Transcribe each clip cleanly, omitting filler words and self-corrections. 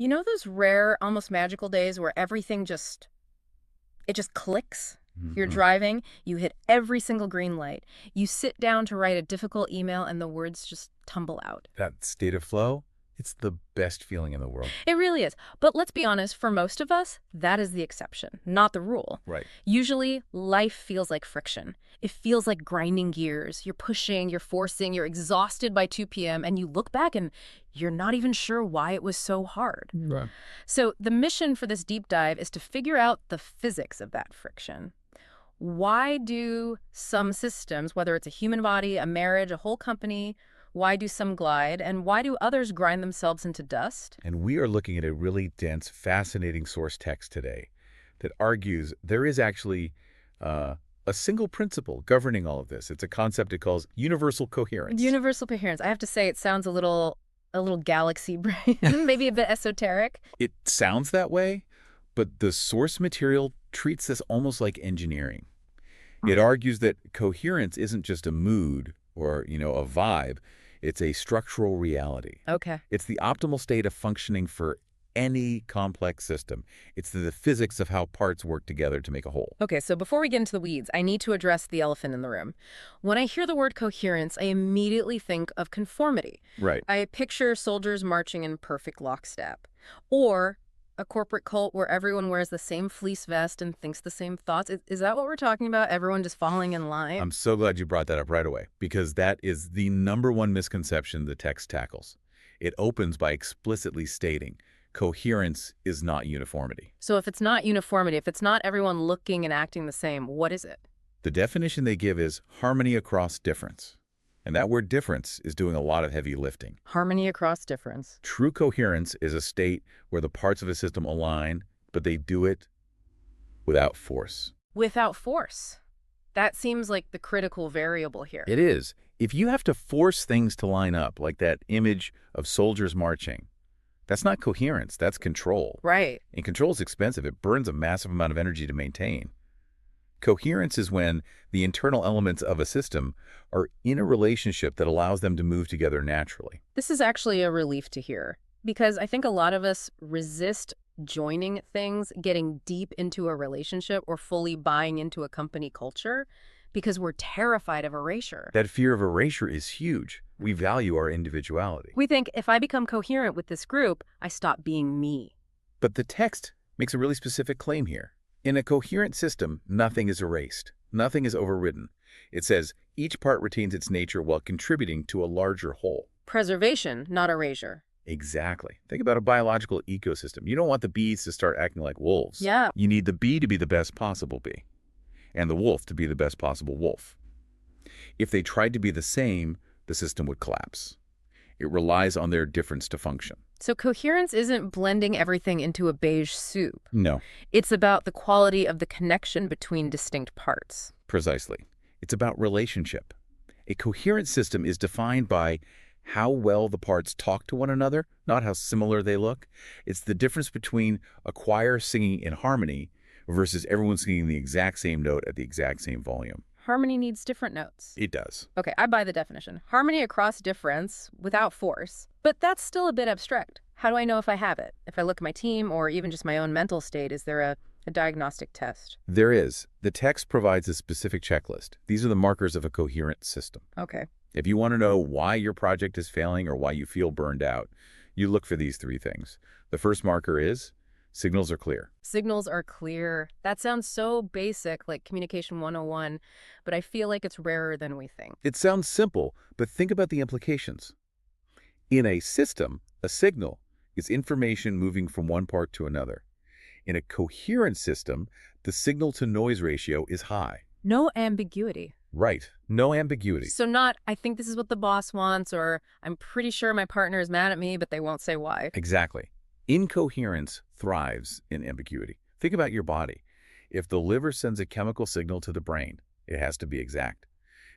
You know those rare, almost magical days where it just clicks? You're Hmm. driving, you hit every single green light. You sit down to write a difficult email and the words just tumble out. That state of flow, it's the best feeling in the world. It really is. But let's be honest, for most of us, that is the exception, not the rule. Right. Usually, life feels like friction. It feels like grinding gears. You're pushing, you're forcing, you're exhausted by 2 p.m., and you look back and you're not even sure why it was so hard. Right. So, the mission for this deep dive is to figure out the physics of that friction. Why do some systems, whether it's a human body, a marriage, a whole company, why do some glide, and why do others grind themselves into dust? And we are looking at a really dense, fascinating source text today that argues there is actually a single principle governing all of this. It's a concept it calls universal coherence. Universal coherence. I have to say, it sounds a little galaxy brain, maybe a bit esoteric. It sounds that way, but the source material treats this almost like engineering. It argues that coherence isn't just a mood or, a vibe. It's a structural reality. Okay. It's the optimal state of functioning for any complex system. It's the physics of how parts work together to make a whole. Okay, so before we get into the weeds, I need to address the elephant in the room. When I hear the word coherence, I immediately think of conformity. Right. I picture soldiers marching in perfect lockstep. Or a corporate cult where everyone wears the same fleece vest and thinks the same thoughts. Is that what we're talking about? Everyone just falling in line? I'm so glad you brought that up right away, because that is the number one misconception the text tackles. It opens by explicitly stating coherence is not uniformity. So if it's not uniformity, if it's not everyone looking and acting the same, what is it? The definition they give is harmony across difference. And that word difference is doing a lot of heavy lifting. Harmony across difference. True coherence is a state where the parts of a system align, but they do it without force. Without force. That seems like the critical variable here. It is. If you have to force things to line up, like that image of soldiers marching, that's not coherence, that's control. Right. And control is expensive. It burns a massive amount of energy to maintain. Coherence is when the internal elements of a system are in a relationship that allows them to move together naturally. This is actually a relief to hear because I think a lot of us resist joining things, getting deep into a relationship or fully buying into a company culture because we're terrified of erasure. That fear of erasure is huge. We value our individuality. We think if I become coherent with this group, I stop being me. But the text makes a really specific claim here. In a coherent system, nothing is erased. Nothing is overridden. It says each part retains its nature while contributing to a larger whole. Preservation, not erasure. Exactly. Think about a biological ecosystem. You don't want the bees to start acting like wolves. Yeah. You need the bee to be the best possible bee, and the wolf to be the best possible wolf. If they tried to be the same, the system would collapse. It relies on their difference to function. So coherence isn't blending everything into a beige soup. No, It's about the quality of the connection between distinct parts. precisely. It's about relationship. A coherent system is defined by how well the parts talk to one another, not how similar they look. It's the difference between a choir singing in harmony versus everyone singing the exact same note at the exact same volume. Harmony needs different notes. It does. Okay, I buy the definition. Harmony across difference without force. But that's still a bit abstract. How do I know if I have it? If I look at my team or even just my own mental state, is there a diagnostic test? There is. The text provides a specific checklist. These are the markers of a coherent system. Okay. If you want to know why your project is failing or why you feel burned out, you look for these three things. The first marker is signals are clear. Signals are clear. That sounds so basic, like communication 101, but I feel like it's rarer than we think. It sounds simple, but think about the implications. In a system, a signal is information moving from one part to another. In a coherent system, the signal-to-noise ratio is high. No ambiguity. Right. No ambiguity. So not, I think this is what the boss wants, or I'm pretty sure my partner is mad at me, but they won't say why. Exactly. Incoherence thrives in ambiguity. Think about your body. If the liver sends a chemical signal to the brain, it has to be exact.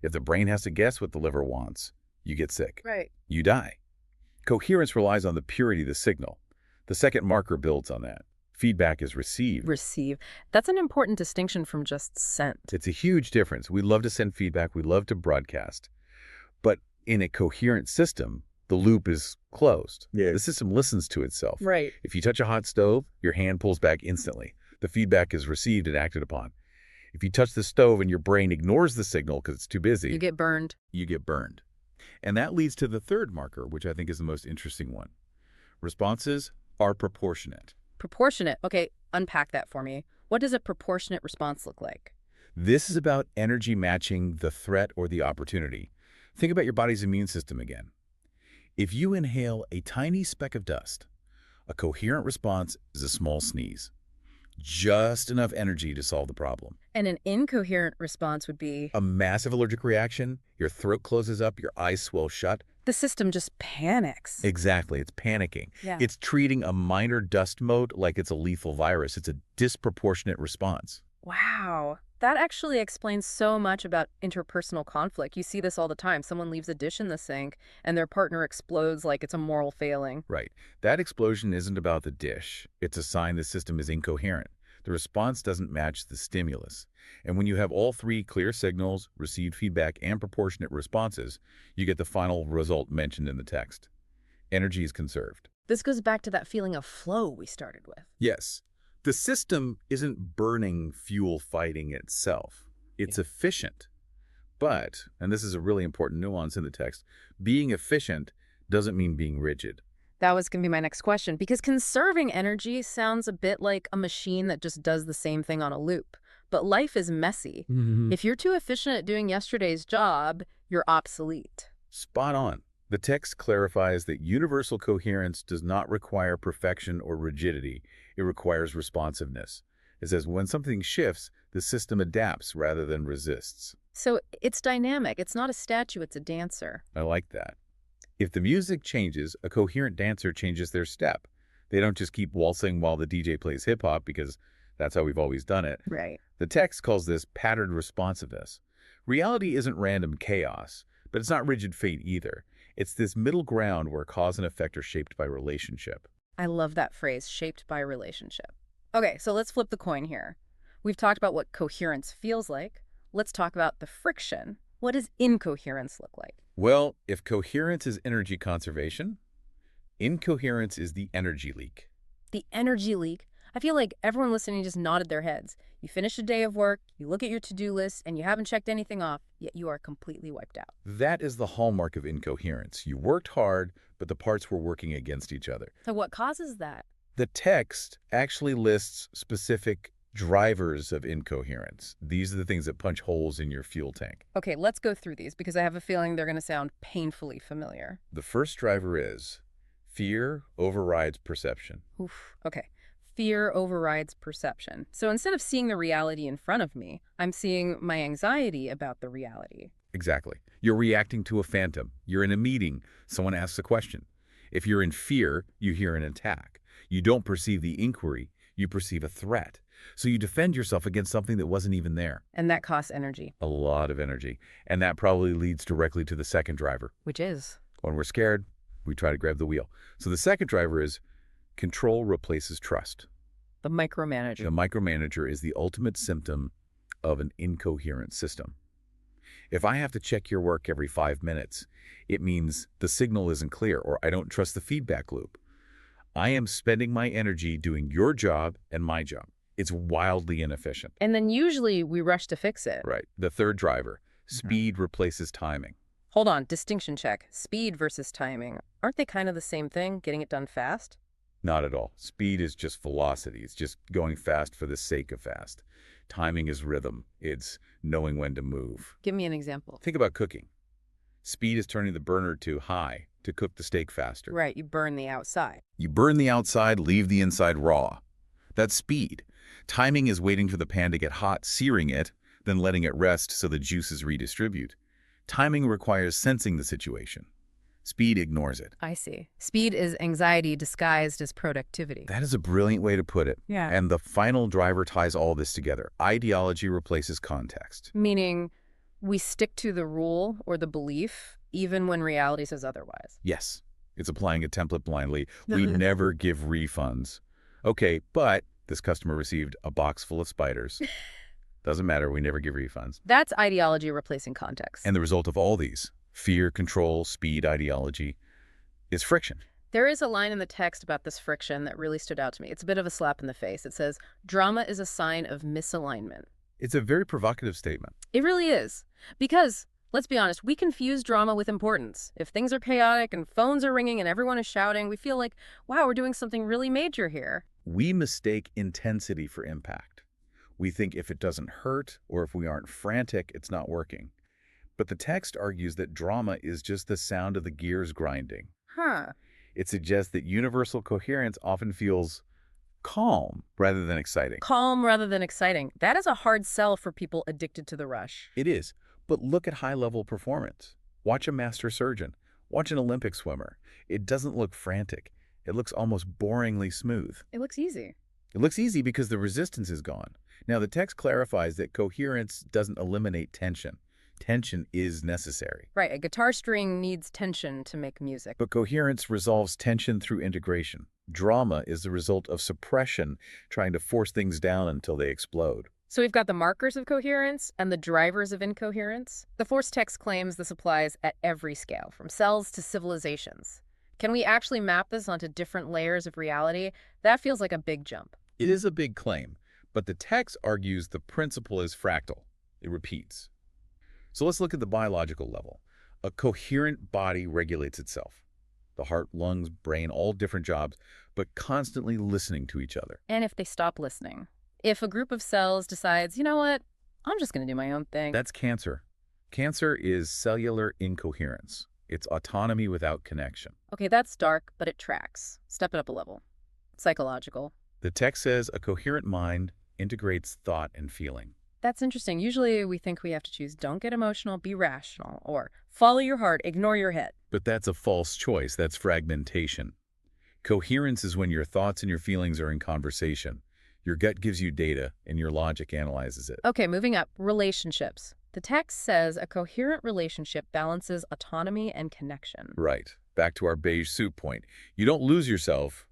If the brain has to guess what the liver wants, you get sick. Right. You die. Coherence relies on the purity of the signal. The second marker builds on that. Feedback is received. Receive. That's an important distinction from just sent. It's a huge difference. We love to send feedback. We love to broadcast. But in a coherent system, the loop is closed. Yeah. The system listens to itself. Right. If you touch a hot stove, your hand pulls back instantly. The feedback is received and acted upon. If you touch the stove and your brain ignores the signal because it's too busy, You get burned. you get burned. And that leads to the third marker, which I think is the most interesting one. Responses are proportionate. Proportionate. Okay, unpack that for me. What does a proportionate response look like? This is about energy matching the threat or the opportunity. Think about your body's immune system again. If you inhale a tiny speck of dust, a coherent response is a small sneeze. Just enough energy to solve the problem. And an incoherent response would be A massive allergic reaction, your throat closes up, your eyes swell shut. the system just panics. Exactly, it's panicking. Yeah. It's treating a minor dust mote like it's a lethal virus. It's a disproportionate response. Wow. That actually explains so much about interpersonal conflict. You see this all the time. Someone leaves a dish in the sink and their partner explodes like it's a moral failing. Right. That explosion isn't about the dish. It's a sign the system is incoherent. The response doesn't match the stimulus. And when you have all three clear signals, received feedback, and proportionate responses, you get the final result mentioned in the text. Energy is conserved. This goes back to that feeling of flow we started with. Yes. The system isn't burning fuel fighting itself. It's efficient. But, and this is a really important nuance in the text, being efficient doesn't mean being rigid. That was going to be my next question, because conserving energy sounds a bit like a machine that just does the same thing on a loop. But life is messy. If you're too efficient at doing yesterday's job, you're obsolete. Spot on. The text clarifies that universal coherence does not require perfection or rigidity. It requires responsiveness. It says when something shifts, the system adapts rather than resists. So it's dynamic. It's not a statue, it's a dancer. I like that. If the music changes, a coherent dancer changes their step. They don't just keep waltzing while the DJ plays hip-hop because that's how we've always done it. Right. The text calls this patterned responsiveness. Reality isn't random chaos, but it's not rigid fate either. It's this middle ground where cause and effect are shaped by relationship. I love that phrase, shaped by relationship. Okay, so let's flip the coin here. We've talked about what coherence feels like. Let's talk about the friction. What does incoherence look like? Well, if coherence is energy conservation, incoherence is the energy leak. The energy leak. I feel like everyone listening just nodded their heads. You finish a day of work, you look at your to-do list, and you haven't checked anything off, yet you are completely wiped out. That is the hallmark of incoherence. You worked hard, but the parts were working against each other. So what causes that? The text actually lists specific drivers of incoherence. These are the things that punch holes in your fuel tank. Okay, let's go through these because I have a feeling they're going to sound painfully familiar. The first driver is fear overrides perception. Oof. Okay. Fear overrides perception. So instead of seeing the reality in front of me, I'm seeing my anxiety about the reality. Exactly. You're reacting to a phantom. You're in a meeting. Someone asks a question. If you're in fear, you hear an attack. You don't perceive the inquiry. You perceive a threat. So you defend yourself against something that wasn't even there. And that costs energy. A lot of energy. And that probably leads directly to the second driver. Which is? When we're scared, we try to grab the wheel. So the second driver is control replaces trust. The micromanager. The micromanager is the ultimate symptom of an incoherent system. If I have to check your work every 5 minutes, it means the signal isn't clear or I don't trust the feedback loop. I am spending my energy doing your job and my job. It's wildly inefficient. And then usually we rush to fix it. Right. The third driver, speed replaces timing. Hold on, distinction check. Speed versus timing. Aren't they kind of the same thing, getting it done fast? Not at all. Speed is just velocity. It's just going fast for the sake of fast. Timing is rhythm. It's knowing when to move. Give me an example. Think about cooking. Speed is turning the burner to high to cook the steak faster. Right, you burn the outside. You burn the outside, leave the inside raw. That's speed. Timing is waiting for the pan to get hot, searing it, then letting it rest so the juices redistribute. Timing requires sensing the situation. Speed ignores it. I see. Speed is anxiety disguised as productivity. That is a brilliant way to put it. Yeah. And the final driver ties all this together. Ideology replaces context. Meaning we stick to the rule or the belief even when reality says otherwise. Yes, it's applying a template blindly. We never give refunds. Okay, but this customer received a box full of spiders. Doesn't matter, we never give refunds. That's ideology replacing context. And the result of all these, fear, control, speed, ideology, is friction. There is a line in the text about this friction that really stood out to me. It's a bit of a slap in the face. It says, drama is a sign of misalignment. It's a very provocative statement. It really is. Because, let's be honest, we confuse drama with importance. If things are chaotic and phones are ringing and everyone is shouting, we feel like, wow, we're doing something really major here. We mistake intensity for impact. We think if it doesn't hurt or if we aren't frantic, it's not working. But the text argues that drama is just the sound of the gears grinding. Huh. It suggests that universal coherence often feels calm rather than exciting. Calm rather than exciting. That is a hard sell for people addicted to the rush. It is, but look at high-level performance. Watch a master surgeon. Watch an Olympic swimmer. It doesn't look frantic. It looks almost boringly smooth. It looks easy. It looks easy because the resistance is gone. Now, the text clarifies that coherence doesn't eliminate tension. Tension is necessary. Right, a guitar string needs tension to make music. But coherence resolves tension through integration. Drama is the result of suppression, trying to force things down until they explode. So we've got the markers of coherence and the drivers of incoherence. The Force text claims this applies at every scale, from cells to civilizations. Can we actually map this onto different layers of reality? That feels like a big jump. It is a big claim, but the text argues the principle is fractal. It repeats. So let's look at the biological level. A coherent body regulates itself. The heart, lungs, brain, all different jobs, but constantly listening to each other. And if they stop listening? If a group of cells decides, you know what, I'm just going to do my own thing. That's cancer. Cancer is cellular incoherence. It's autonomy without connection. Okay, that's dark, but it tracks. Step it up a level. Psychological. The text says a coherent mind integrates thought and feeling. That's interesting. Usually we think we have to choose don't get emotional, be rational, or follow your heart, ignore your head. But that's a false choice. That's fragmentation. Coherence is when your thoughts and your feelings are in conversation. Your gut gives you data, and your logic analyzes it. Okay, moving up. Relationships. The text says a coherent relationship balances autonomy and connection. Right. Back to our beige suit point. You don't lose yourself,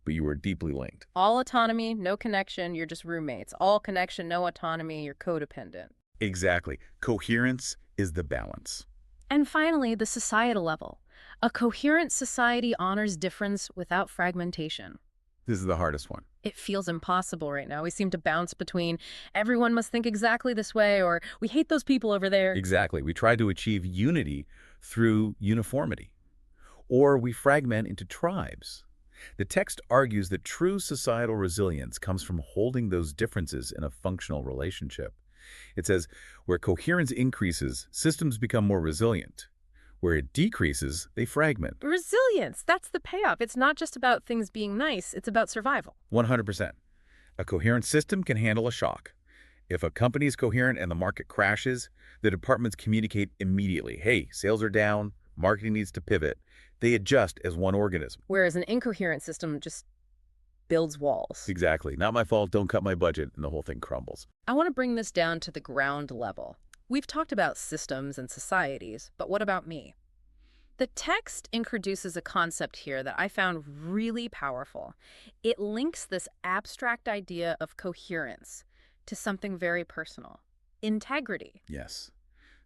but you are deeply linked. All autonomy, no connection, you're just roommates. All connection, no autonomy, you're codependent. Exactly. Coherence is the balance. And finally, the societal level. A coherent society honors difference without fragmentation. This is the hardest one. It feels impossible right now. We seem to bounce between everyone must think exactly this way or we hate those people over there. Exactly. We try to achieve unity through uniformity. Or we fragment into tribes. The text argues that true societal resilience comes from holding those differences in a functional relationship. It says, where coherence increases, systems become more resilient. Where it decreases, they fragment. Resilience, that's the payoff. It's not just about things being nice, it's about survival. 100%. A coherent system can handle a shock. If a company is coherent and the market crashes, the departments communicate immediately. Hey, sales are down, marketing needs to pivot. They adjust as one organism. Whereas an incoherent system just builds walls. Exactly. Not my fault, don't cut my budget, and the whole thing crumbles. I want to bring this down to the ground level. We've talked about systems and societies, but what about me? The text introduces a concept here that I found really powerful. It links this abstract idea of coherence to something very personal: integrity. Yes.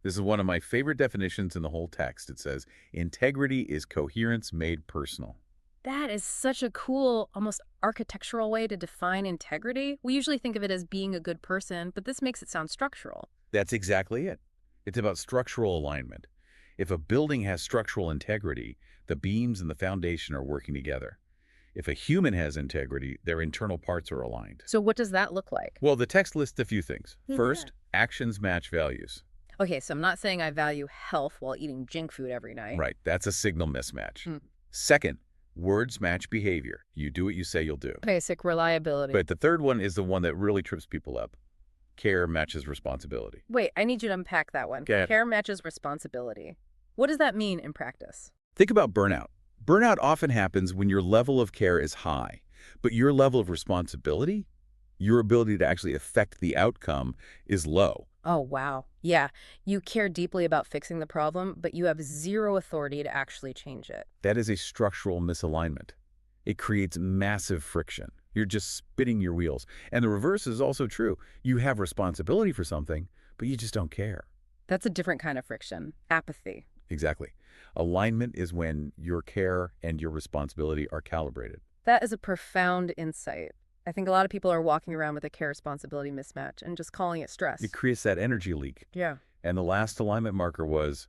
This is one of my favorite definitions in the whole text. It says, integrity is coherence made personal. That is such a cool, almost architectural way to define integrity. We usually think of it as being a good person, but this makes it sound structural. That's exactly it. It's about structural alignment. If a building has structural integrity, the beams and the foundation are working together. If a human has integrity, their internal parts are aligned. So what does that look like? Well, the text lists a few things. Yeah. First, actions match values. Okay, so I'm not saying I value health while eating junk food every night. Right, that's a signal mismatch. Hmm. Second, words match behavior. You do what you say you'll do. Basic reliability. But the third one is the one that really trips people up. Care matches responsibility. Wait, I need you to unpack that one. Okay. Care matches responsibility. What does that mean in practice? Think about burnout. Burnout often happens when your level of care is high, but your level of responsibility, your ability to actually affect the outcome, is low. Oh, wow. Yeah, you care deeply about fixing the problem, but you have zero authority to actually change it. That is a structural misalignment. It creates massive friction. You're just spinning your wheels. And the reverse is also true. You have responsibility for something, but you just don't care. That's a different kind of friction. Apathy. Exactly. Alignment is when your care and your responsibility are calibrated. That is a profound insight. I think a lot of people are walking around with a care responsibility mismatch and just calling it It stress. creates that energy leak. Yeah. And the last alignment marker was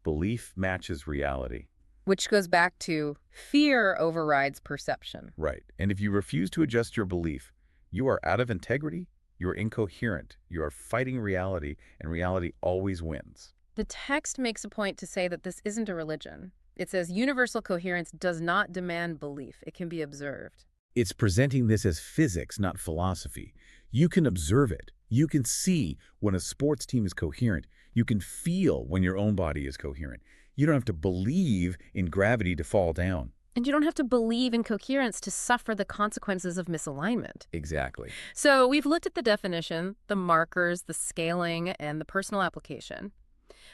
belief matches reality. Which goes back to fear overrides perception. Right. And if you refuse to adjust your belief, you are out of integrity, you are incoherent, you are fighting reality, and reality always wins. The text makes a point to say that this isn't a religion. It says universal coherence does not demand belief. It can be observed. It's presenting this as physics, not philosophy. You can observe it. You can see when a sports team is coherent. You can feel when your own body is coherent. You don't have to believe in gravity to fall down. And you don't have to believe in coherence to suffer the consequences of misalignment. Exactly. So we've looked at the definition, the markers, the scaling, and the personal application.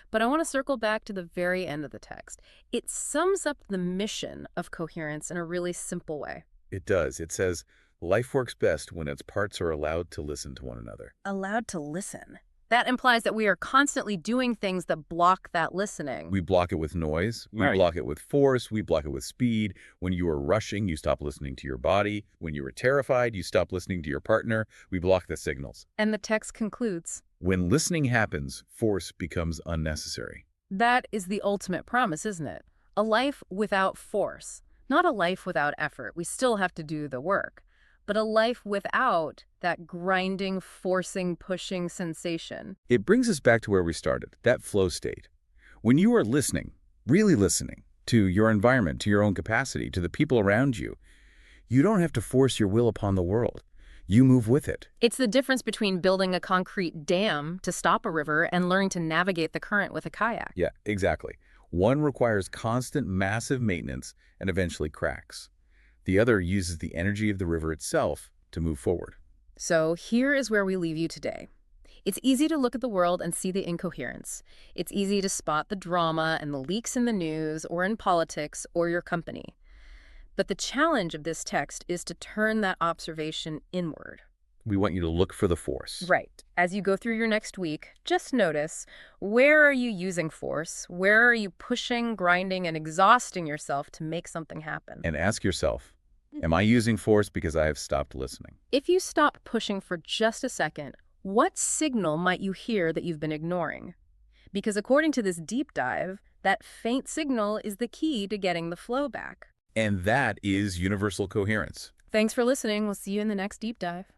But I want to circle back to the very end of the text. It sums up the mission of coherence in a really simple way. It does. It says, life works best when its parts are allowed to listen to one another. Allowed to listen. That implies that we are constantly doing things that block that listening. We block it with noise. We Right. block it with force. We block it with speed. When you are rushing, you stop listening to your body. When you are terrified, you stop listening to your partner. We block the signals. And the text concludes, When listening happens, force becomes unnecessary. that is the ultimate promise, isn't it? A life without force. Not a life without effort. We still have to do the work. But a life without that grinding, forcing, pushing sensation. It brings us back to where we started, that flow state. When you are listening, really listening, to your environment, to your own capacity, to the people around you, you don't have to force your will upon the world. You move with it. It's the difference between building a concrete dam to stop a river and learning to navigate the current with a kayak. Yeah, exactly. One requires constant, massive maintenance and eventually cracks. The other uses the energy of the river itself to move forward. So here is where we leave you today. It's easy to look at the world and see the incoherence. It's easy to spot the drama and the leaks in the news or in politics or your company. But the challenge of this text is to turn that observation inward. We want you to look for the force. Right. As you go through your next week, just notice, where are you using force? Where are you pushing, grinding, and exhausting yourself to make something happen? And ask yourself, am I using force because I have stopped listening? If you stop pushing for just a second, what signal might you hear that you've been ignoring? Because according to this deep dive, that faint signal is the key to getting the flow back. And that is universal coherence. Thanks for listening. We'll see you in the next deep dive.